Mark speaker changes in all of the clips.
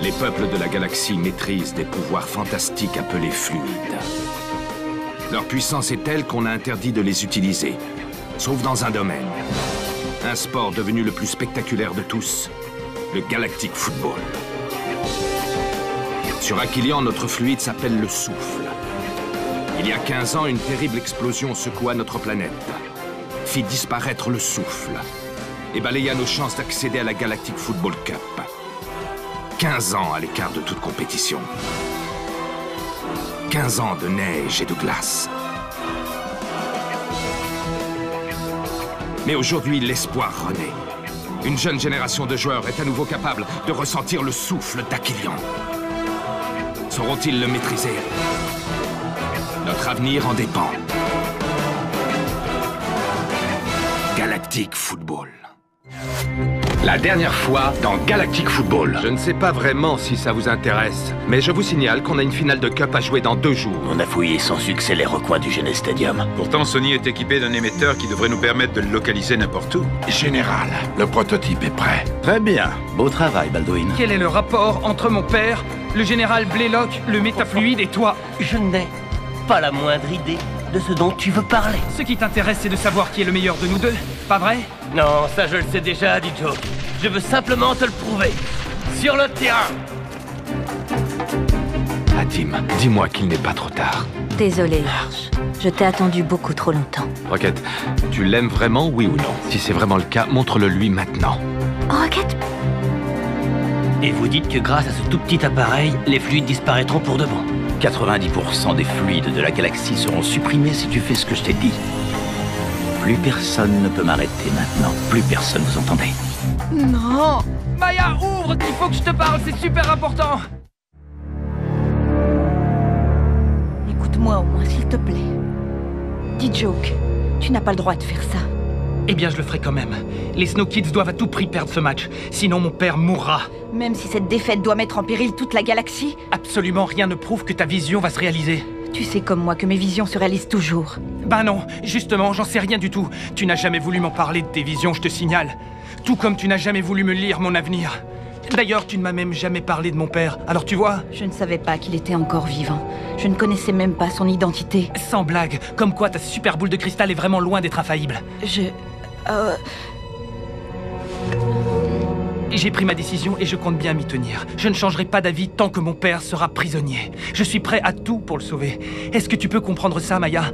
Speaker 1: Les peuples de la galaxie maîtrisent des pouvoirs fantastiques appelés fluides. Leur puissance est telle qu'on a interdit de les utiliser, sauf dans un domaine. Un sport devenu le plus spectaculaire de tous, le Galactic Football. Sur Aquilion, notre fluide s'appelle le souffle. Il y a 15 ans, une terrible explosion secoua notre planète, fit disparaître le souffle et balaya nos chances d'accéder à la Galactic Football Cup. 15 ans à l'écart de toute compétition. 15 ans de neige et de glace. Mais aujourd'hui, l'espoir renaît. Une jeune génération de joueurs est à nouveau capable de ressentir le souffle d'Aquilion. Sauront-ils le maîtriser? Notre avenir en dépend. Galactic Football. La dernière fois dans Galactic Football. Je ne sais pas vraiment si ça vous intéresse, mais je vous signale qu'on a une finale de Cup à jouer dans 2 jours.
Speaker 2: On a fouillé sans succès les recoins du Genet Stadium.
Speaker 3: Pourtant, Sony est équipé d'un émetteur qui devrait nous permettre de le localiser n'importe où.
Speaker 4: Général, le prototype est prêt.
Speaker 2: Très bien. Beau travail, Baldwin.
Speaker 5: Quel est le rapport entre mon père, le général Blaylock, le métafluide et toi?
Speaker 6: Je n'ai pas la moindre idée de ce dont tu veux parler.
Speaker 5: Ce qui t'intéresse, c'est de savoir qui est le meilleur de nous deux, pas vrai?
Speaker 6: Non, ça je le sais déjà, D-Joke. Je veux simplement te le prouver. Sur le terrain.
Speaker 1: Atim, dis-moi qu'il n'est pas trop tard.
Speaker 7: Désolé, je t'ai attendu beaucoup trop longtemps.
Speaker 1: Rocket, tu l'aimes vraiment, oui ou non? Si c'est vraiment le cas, montre-le lui maintenant.
Speaker 7: Rocket?
Speaker 6: Et vous dites que grâce à ce tout petit appareil, les fluides disparaîtront pour de bon.
Speaker 2: 90% des fluides de la galaxie seront supprimés si tu fais ce que je t'ai dit. Plus personne ne peut m'arrêter maintenant. Plus personne, vous entendez?
Speaker 7: Non!
Speaker 5: Maya, ouvre! Il faut que je te parle, c'est super important!
Speaker 7: Écoute-moi au moins, s'il te plaît. D-Joke, tu n'as pas le droit de faire ça.
Speaker 5: Eh bien, je le ferai quand même. Les Snow Kids doivent à tout prix perdre ce match, sinon mon père mourra.
Speaker 7: Même si cette défaite doit mettre en péril toute la galaxie?
Speaker 5: Absolument rien ne prouve que ta vision va se réaliser.
Speaker 7: Tu sais comme moi que mes visions se réalisent toujours.
Speaker 5: Ben non, justement, j'en sais rien du tout. Tu n'as jamais voulu m'en parler de tes visions, je te signale. Tout comme tu n'as jamais voulu me lire mon avenir. D'ailleurs, tu ne m'as même jamais parlé de mon père, alors tu vois...
Speaker 7: Je ne savais pas qu'il était encore vivant. Je ne connaissais même pas son identité.
Speaker 5: Sans blague, comme quoi ta super boule de cristal est vraiment loin d'être infaillible. J'ai pris ma décision et je compte bien m'y tenir. Je ne changerai pas d'avis tant que mon père sera prisonnier. Je suis prêt à tout pour le sauver. Est-ce que tu peux comprendre ça, Maya?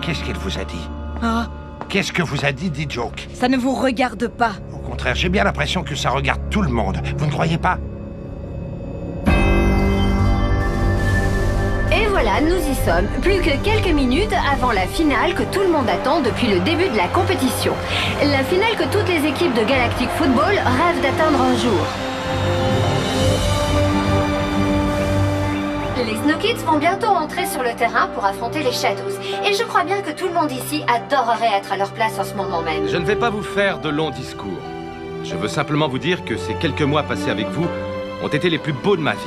Speaker 4: Qu'est-ce qu'elle vous a dit?
Speaker 7: Ah,
Speaker 4: Qu'est-ce que vous a dit, D-Joke?
Speaker 7: ça ne vous regarde pas.
Speaker 4: Au contraire, j'ai bien l'impression que ça regarde tout le monde. Vous ne croyez pas?
Speaker 8: Et voilà, nous y sommes. Plus que quelques minutes avant la finale que tout le monde attend depuis le début de la compétition. La finale que toutes les équipes de Galactic Football rêvent d'atteindre un jour. Les Snow Kids vont bientôt entrer sur le terrain pour affronter les Shadows. Et je crois bien que tout le monde ici adorerait être à leur place en ce moment même.
Speaker 1: Je ne vais pas vous faire de longs discours. Je veux simplement vous dire que ces quelques mois passés avec vous ont été les plus beaux de ma vie.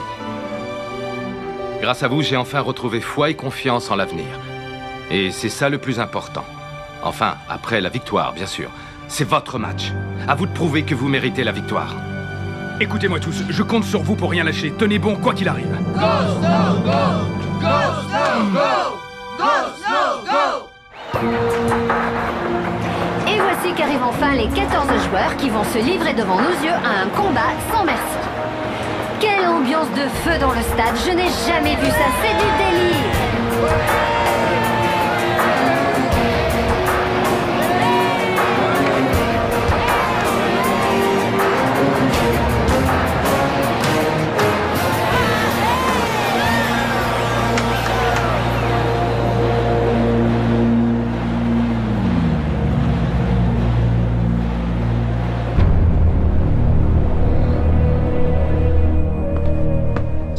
Speaker 1: Grâce à vous, j'ai enfin retrouvé foi et confiance en l'avenir. Et c'est ça le plus important. Enfin, après la victoire, bien sûr. C'est votre match. À vous de prouver que vous méritez la victoire.
Speaker 5: Écoutez-moi tous, je compte sur vous pour rien lâcher. Tenez bon, quoi qu'il arrive.
Speaker 9: Go, Snow, go! Go, Snow, go! Go, Snow, go!
Speaker 8: Et voici qu'arrivent enfin les 14 joueurs qui vont se livrer devant nos yeux à un combat sans merci. Quelle ambiance de feu dans le stade, je n'ai jamais vu ça, c'est du délire!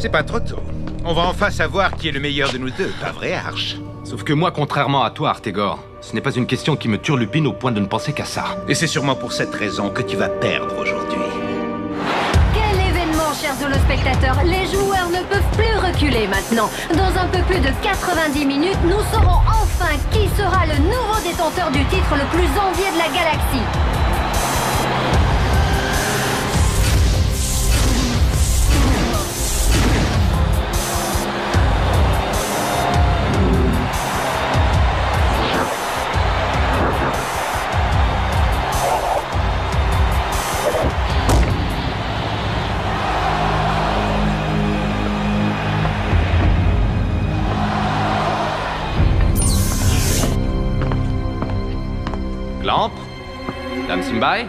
Speaker 3: C'est pas trop tôt. On va enfin savoir qui est le meilleur de nous deux, pas vrai, Arch?
Speaker 1: Sauf que moi, contrairement à toi, Artegor, ce n'est pas une question qui me turlupine au point de ne penser qu'à ça.
Speaker 2: Et c'est sûrement pour cette raison que tu vas perdre aujourd'hui.
Speaker 8: Quel événement, chers holospectateurs! Les joueurs ne peuvent plus reculer maintenant. Dans un peu plus de 90 minutes, nous saurons enfin qui sera le nouveau détenteur du titre le plus envié de la galaxie.
Speaker 1: Clamp? Dame Simbai?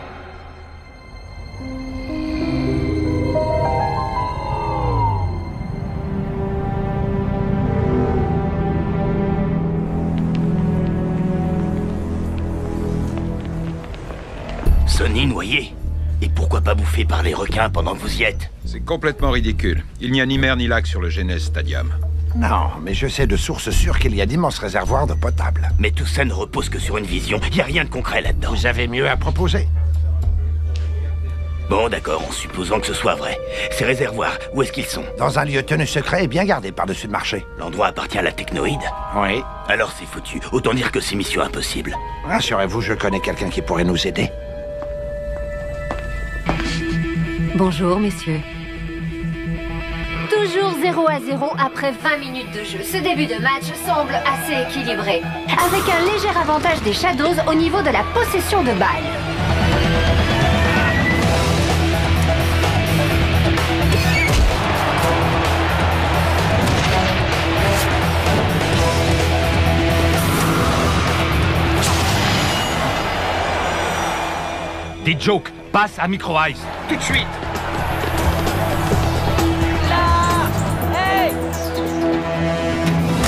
Speaker 2: Sonny noyé. Et pourquoi pas bouffé par les requins pendant que vous y êtes?
Speaker 3: C'est complètement ridicule. Il n'y a ni mer ni lac sur le Genes Stadium.
Speaker 4: Non, mais je sais de sources sûres qu'il y a d'immenses réservoirs d'eau potable.
Speaker 2: Mais tout ça ne repose que sur une vision. Il n'y a rien de concret là-dedans.
Speaker 4: Vous avez mieux à proposer.
Speaker 2: Bon, d'accord, en supposant que ce soit vrai. Ces réservoirs, où est-ce qu'ils sont?
Speaker 4: Dans un lieu tenu secret et bien gardé par-dessus le marché.
Speaker 2: L'endroit appartient à la technoïde?
Speaker 4: Oui.
Speaker 2: Alors c'est foutu. Autant dire que c'est mission impossible.
Speaker 4: Rassurez-vous, je connais quelqu'un qui pourrait nous aider.
Speaker 8: Bonjour, messieurs. Toujours 0-0 après 20 minutes de jeu. Ce début de match semble assez équilibré, avec un léger avantage des Shadows au niveau de la possession de balles.
Speaker 1: D-Joke, passe à Micro Ice, tout de suite!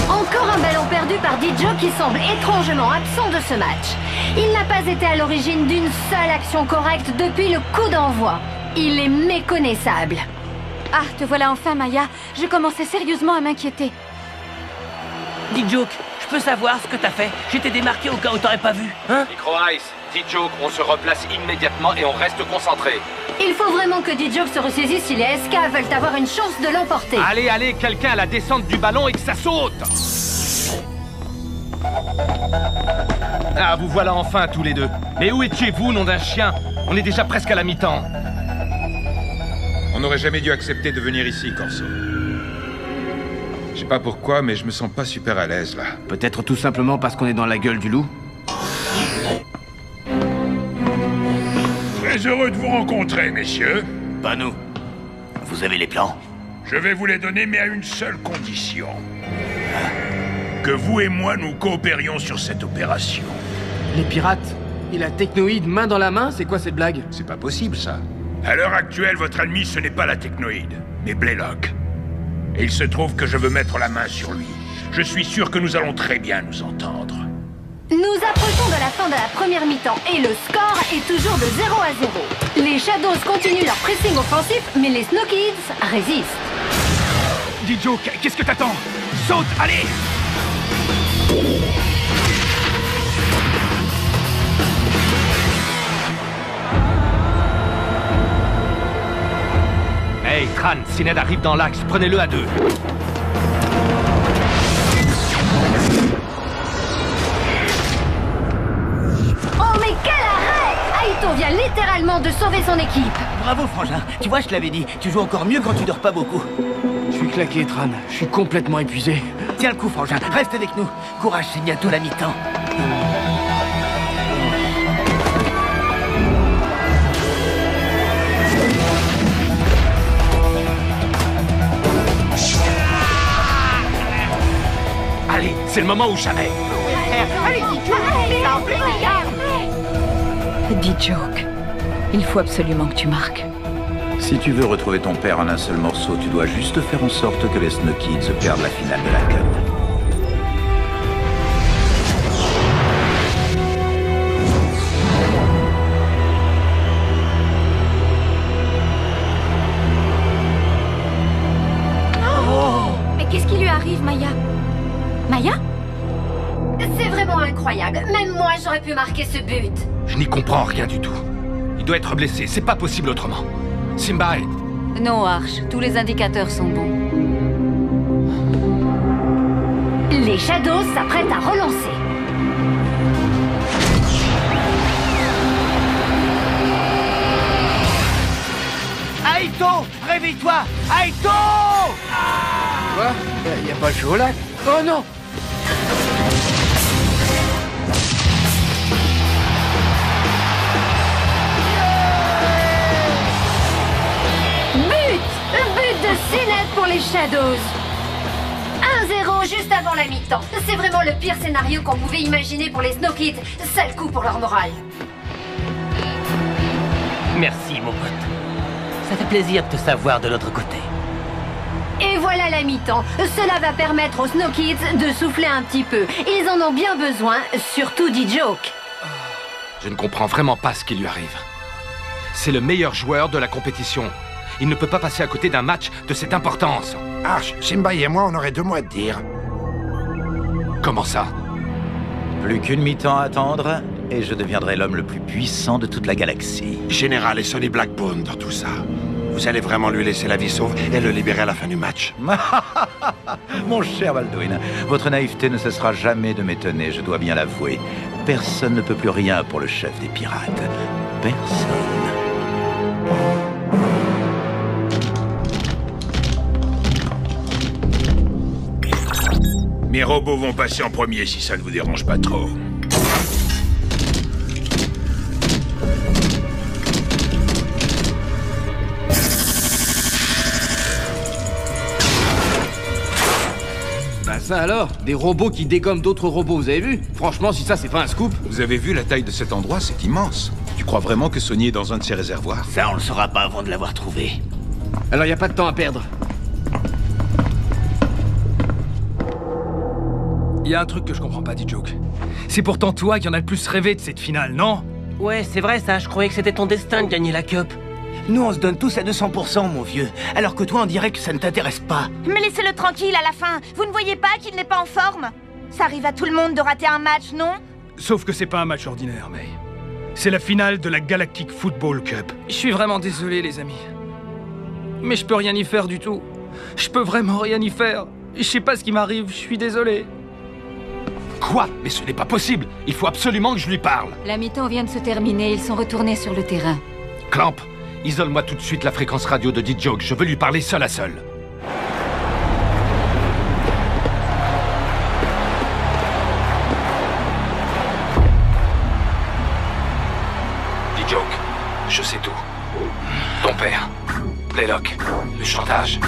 Speaker 8: Encore un ballon perdu par D-Joke qui semble étrangement absent de ce match. Il n'a pas été à l'origine d'une seule action correcte depuis le coup d'envoi. Il est méconnaissable.
Speaker 7: Ah, te voilà enfin, Maya. Je commençais sérieusement à m'inquiéter.
Speaker 6: D-Joke, je peux savoir ce que t'as fait? J'étais démarqué au cas où t'aurais pas vu, hein?
Speaker 1: Micro Ice, D-Joke, on se replace immédiatement et on reste concentré.
Speaker 8: Il faut vraiment que D-Joke se ressaisisse si les SK veulent avoir une chance de l'emporter.
Speaker 1: Allez, allez, quelqu'un à la descente du ballon et que ça saute! Ah, vous voilà enfin tous les deux. Mais où étiez-vous, nom d'un chien? On est déjà presque à la mi-temps.
Speaker 3: On n'aurait jamais dû accepter de venir ici, Corso. Je sais pas pourquoi, mais je me sens pas super à l'aise, là.
Speaker 5: Peut-être tout simplement parce qu'on est dans la gueule du loup.
Speaker 10: Très heureux de vous rencontrer, messieurs.
Speaker 2: Pas nous. Vous avez les plans?
Speaker 10: Je vais vous les donner, mais à une seule condition. Que vous et moi nous coopérions sur cette opération.
Speaker 5: Les pirates et la technoïde main dans la main, c'est quoi cette blague?
Speaker 3: C'est pas possible, ça.
Speaker 10: À l'heure actuelle, votre ennemi, ce n'est pas la technoïde, mais Blaylock. Et il se trouve que je veux mettre la main sur lui. Je suis sûr que nous allons très bien nous entendre.
Speaker 8: Nous approchons de la fin de la première mi-temps et le score est toujours de 0-0. Les Shadows continuent leur pressing offensif, mais les Snow Kids résistent.
Speaker 5: D-Joke, qu'est-ce que t'attends? Saute, allez!
Speaker 1: Hey, Tran, si Ned arrive dans l'axe, prenez-le à deux.
Speaker 8: Oh mais quel arrêt! Aito vient littéralement de sauver son équipe.
Speaker 6: Bravo, frangin. Tu vois, je te l'avais dit, tu joues encore mieux quand tu dors pas beaucoup.
Speaker 5: Je suis claqué, Tran. Je suis complètement épuisé.
Speaker 6: Tiens le coup, frangin. Reste avec nous. Courage, c'est bientôt la mi-temps.
Speaker 1: Allez, c'est le moment ou jamais.
Speaker 7: D-Joke, il faut absolument que tu marques.
Speaker 2: Si tu veux retrouver ton père en un seul morceau, tu dois juste faire en sorte que les Snow Kids perdent la finale de la Cup.
Speaker 7: Mais qu'est-ce qui lui arrive, Maya? Maya?
Speaker 8: incroyable. Même moi, j'aurais pu marquer ce but.
Speaker 1: Je n'y comprends rien du tout. Il doit être blessé, c'est pas possible autrement. Simba est...
Speaker 7: Non, Arch, tous les indicateurs sont bons.
Speaker 8: Les Shadows s'apprêtent à relancer.
Speaker 6: Aito, réveille-toi! Aito!
Speaker 11: Quoi? Y a pas le feu au lac? Oh non!
Speaker 8: But de Sinet pour les Shadows. 1-0 juste avant la mi-temps. C'est vraiment le pire scénario qu'on pouvait imaginer pour les Snow Kids. Sale coup pour leur morale.
Speaker 6: Merci, mon pote. Ça fait plaisir de te savoir de l'autre côté.
Speaker 8: Et voilà la mi-temps. Cela va permettre aux Snow Kids de souffler un petit peu. Ils en ont bien besoin, surtout D-Joke.
Speaker 1: Je ne comprends vraiment pas ce qui lui arrive. C'est le meilleur joueur de la compétition. Il ne peut pas passer à côté d'un match de cette importance.
Speaker 4: Arch, Simba et moi, on aurait 2 mots à te dire.
Speaker 1: Comment ça?
Speaker 2: Plus qu'une mi-temps à attendre, et je deviendrai l'homme le plus puissant de toute la galaxie.
Speaker 4: Général et Sonny Blackbone dans tout ça. Vous allez vraiment lui laisser la vie sauve et le libérer à la fin du match?
Speaker 2: Mon cher Baldwin, votre naïveté ne cessera jamais de m'étonner, je dois bien l'avouer. Personne ne peut plus rien pour le chef des pirates. Personne.
Speaker 10: Mes robots vont passer en premier si ça ne vous dérange pas trop.
Speaker 11: Bah ça alors, des robots qui dégomment d'autres robots, vous avez vu? Franchement, si ça c'est pas un scoop.
Speaker 3: Vous avez vu la taille de cet endroit? C'est immense. Tu crois vraiment que Sonny est dans un de ses réservoirs?
Speaker 6: Ça, on le saura pas avant de l'avoir trouvé.
Speaker 11: Alors y a pas de temps à perdre.
Speaker 5: Il y a un truc que je comprends pas, D-Joke. C'est pourtant toi qui en as le plus rêvé de cette finale, non?
Speaker 6: Ouais, c'est vrai ça, je croyais que c'était ton destin de gagner la cup. Nous, on se donne tous à 200%, mon vieux. Alors que toi, on dirait que ça ne t'intéresse pas.
Speaker 12: Mais laissez-le tranquille à la fin. Vous ne voyez pas qu'il n'est pas en forme? Ça arrive à tout le monde de rater un match, non?
Speaker 5: Sauf que c'est pas un match ordinaire, May. C'est la finale de la Galactic Football Cup. Je suis vraiment désolé, les amis. Mais je peux rien y faire du tout. Je peux vraiment rien y faire. Je sais pas ce qui m'arrive, je suis désolé.
Speaker 1: Quoi? Mais ce n'est pas possible. Il faut absolument que je lui parle.
Speaker 7: La mi-temps vient de se terminer, ils sont retournés sur le terrain.
Speaker 1: Clamp, isole-moi tout de suite la fréquence radio de D-Joke. Je veux lui parler seul à seul. D-Joke, je sais tout. Ton père, Blaylock, le chantage,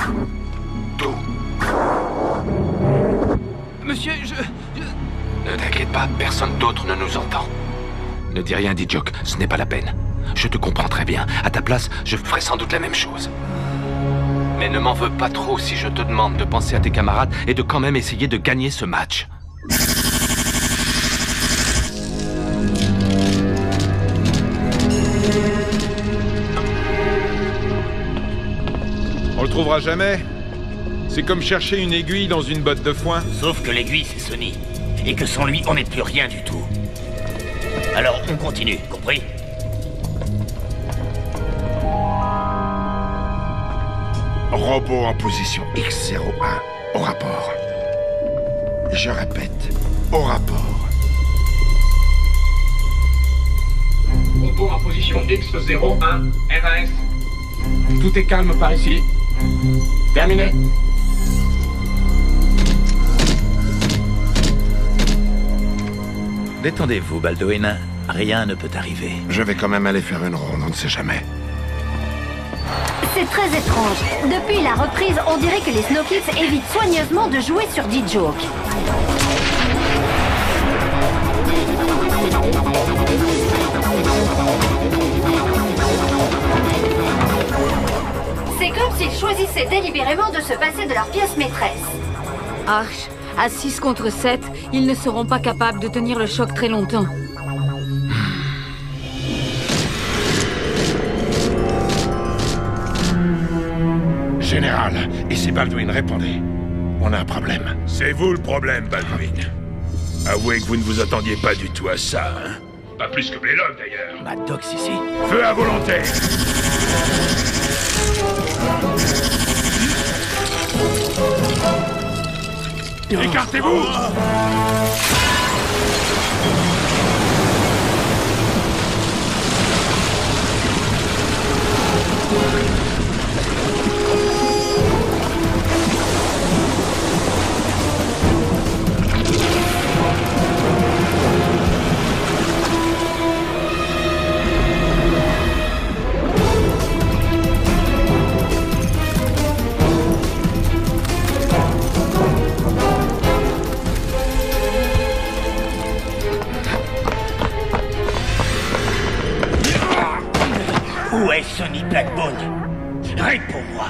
Speaker 1: tout.
Speaker 5: Monsieur,
Speaker 1: Ne t'inquiète pas, personne d'autre ne nous entend. Ne dis rien, D-Joke, ce n'est pas la peine. Je te comprends très bien. À ta place, je ferais sans doute la même chose. Mais ne m'en veux pas trop si je te demande de penser à tes camarades et de quand même essayer de gagner ce match.
Speaker 3: On le trouvera jamais. C'est comme chercher une aiguille dans une botte de foin.
Speaker 6: Sauf que l'aiguille, c'est Sonny. Et que sans lui, on n'est plus rien du tout. Alors, on continue, compris?
Speaker 4: Robot en position X01, au rapport. Je répète, au rapport.
Speaker 13: Robot en position X01, RAS. Tout est calme par ici. Terminé.
Speaker 2: Détendez-vous, Baldwin. Rien ne peut arriver.
Speaker 4: Je vais quand même aller faire une ronde, on ne sait jamais.
Speaker 8: C'est très étrange. Depuis la reprise, on dirait que les Snow Kids évitent soigneusement de jouer sur D-Joke. C'est comme s'ils choisissaient délibérément de se passer de leur pièce maîtresse.
Speaker 7: Arch, à 6 contre 7, ils ne seront pas capables de tenir le choc très longtemps.
Speaker 4: Général, ici Baldwin, répondez. On a un problème.
Speaker 10: C'est vous le problème, Baldwin. Avouez que vous ne vous attendiez pas du tout à ça, hein? Pas plus que Blaylock, d'ailleurs.
Speaker 6: Mad Dox ici.
Speaker 10: Feu à volonté! Écartez-vous!
Speaker 6: Où est Sonny Blackbone? Réponds-moi.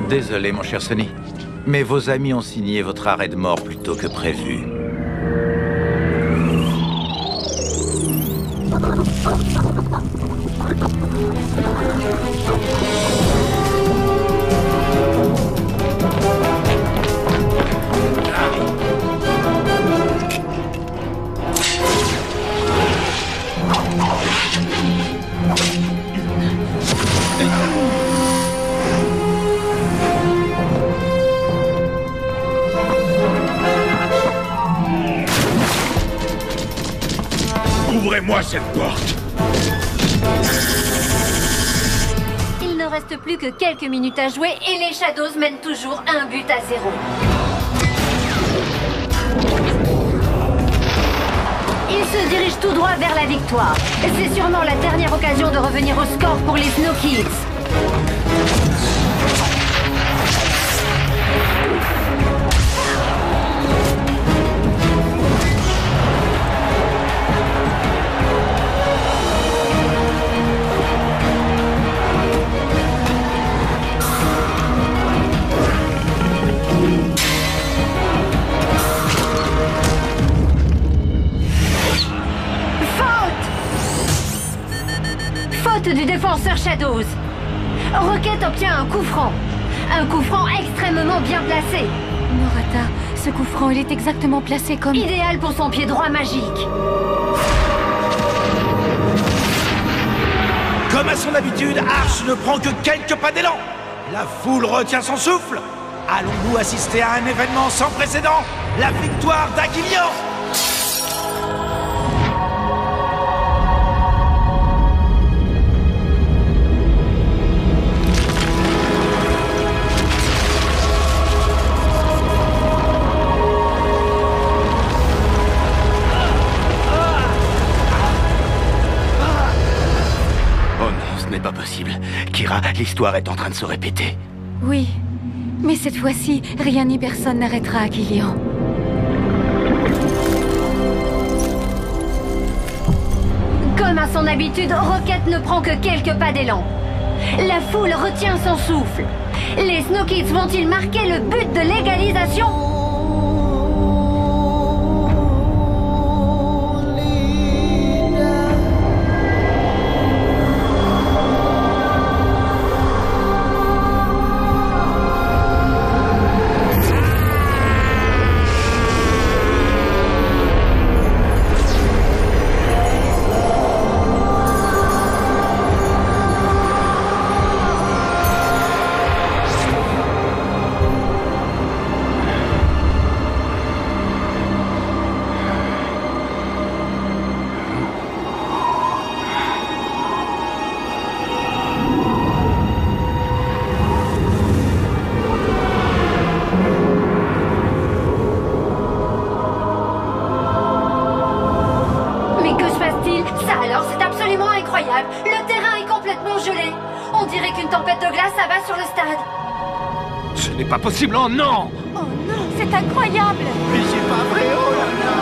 Speaker 2: Désolé, mon cher Sonny, mais vos amis ont signé votre arrêt de mort plus tôt que prévu.
Speaker 10: Ouvrez-moi cette porte!
Speaker 8: Il ne reste plus que quelques minutes à jouer et les Shadows mènent toujours 1-0. Ils se dirigent tout droit vers la victoire. C'est sûrement la dernière occasion de revenir au score pour les Snow Kids. Du défenseur Shadows. Rocket obtient un coup franc. Un coup franc extrêmement bien placé.
Speaker 7: Norata, ce coup franc, il est exactement placé comme...
Speaker 8: Idéal pour son pied droit magique.
Speaker 14: Comme à son habitude, Arch ne prend que quelques pas d'élan. La foule retient son souffle. Allons-nous assister à un événement sans précédent? La victoire d'Aguilian!
Speaker 6: Pas possible. Kira, l'histoire est en train de se répéter.
Speaker 7: Oui, mais cette fois-ci, rien ni personne n'arrêtera Aguilian.
Speaker 8: Comme à son habitude, Rocket ne prend que quelques pas d'élan. La foule retient son souffle. Les Snow Kids vont-ils marquer le but de l'égalisation? Le terrain est complètement gelé. On dirait qu'une tempête de glace abat sur le stade.
Speaker 1: Ce n'est pas possible, oh non!
Speaker 7: Oh non, c'est incroyable!
Speaker 14: Mais c'est pas vrai, oh là là!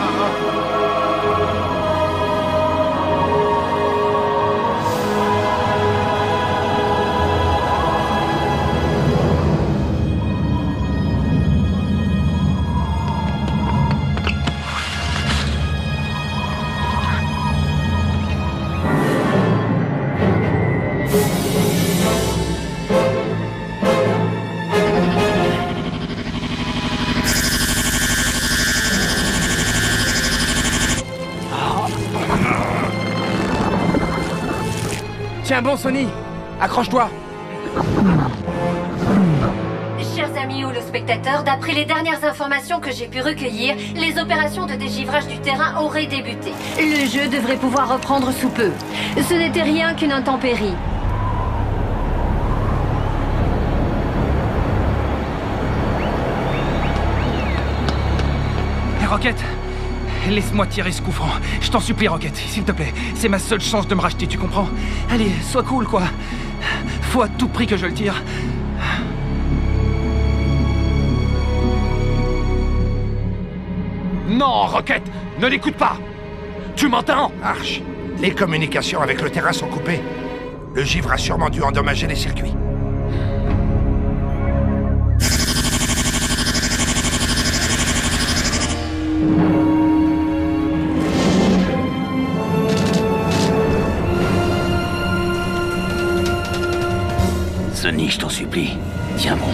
Speaker 11: Tiens bon, Sonny. Accroche-toi.
Speaker 8: Chers amis holospectateurs, d'après les dernières informations que j'ai pu recueillir, les opérations de dégivrage du terrain auraient débuté. Le jeu devrait pouvoir reprendre sous peu. Ce n'était rien qu'une intempérie.
Speaker 5: Rocket, laisse-moi tirer ce coup franc. Je t'en supplie, Rocket, s'il te plaît. C'est ma seule chance de me racheter, tu comprends? Allez, sois cool, quoi. Faut à tout prix que je le tire.
Speaker 10: Non, Rocket, ne l'écoute pas. Tu m'entends?
Speaker 4: Arch, les communications avec le terrain sont coupées. Le givre a sûrement dû endommager les circuits.
Speaker 6: Sonny, je t'en supplie. Tiens bon.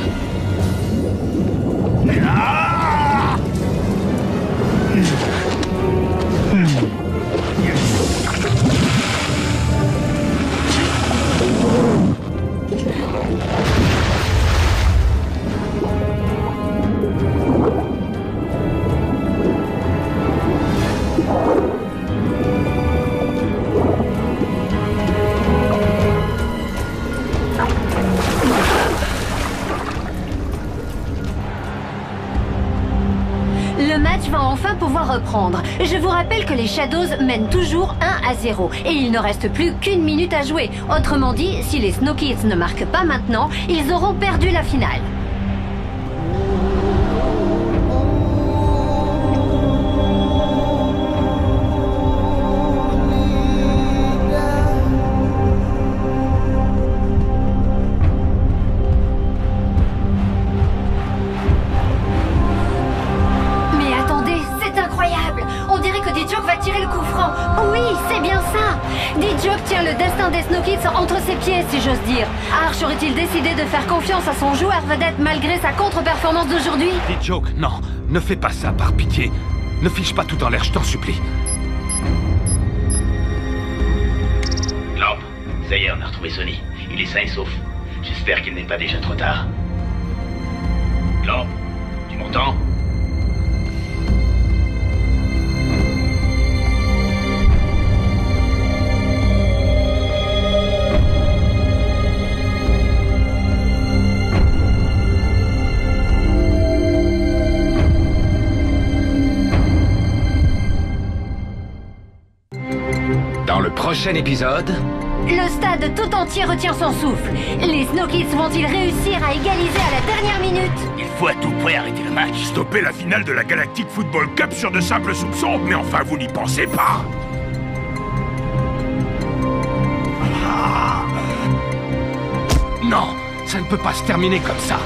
Speaker 8: Le match va enfin pouvoir reprendre. Je vous rappelle que les Shadows mènent toujours 1-0 et il ne reste plus qu'1 minute à jouer. Autrement dit, si les Snow Kids ne marquent pas maintenant, ils auront perdu la finale. Le destin des Snow Kids entre ses pieds, si j'ose dire. Arch aurait-il décidé de faire confiance à son joueur vedette malgré sa contre-performance d'aujourd'hui?
Speaker 1: D-Joke, non, ne fais pas ça, par pitié. Ne fiche pas tout en l'air, je t'en supplie.
Speaker 6: Clamp, ça y est, on a retrouvé Sonny. Il est sain et sauf. J'espère qu'il n'est pas déjà trop tard. Clamp, tu m'entends?
Speaker 1: Dans le prochain épisode...
Speaker 8: Le stade tout entier retient son souffle. Les Snow Kids vont-ils réussir à égaliser à la dernière minute?
Speaker 6: Il faut à tout prix arrêter le match.
Speaker 10: Stopper la finale de la Galactic Football Cup sur de simples soupçons? Mais enfin, vous n'y pensez pas!
Speaker 1: Non, ça ne peut pas se terminer comme ça.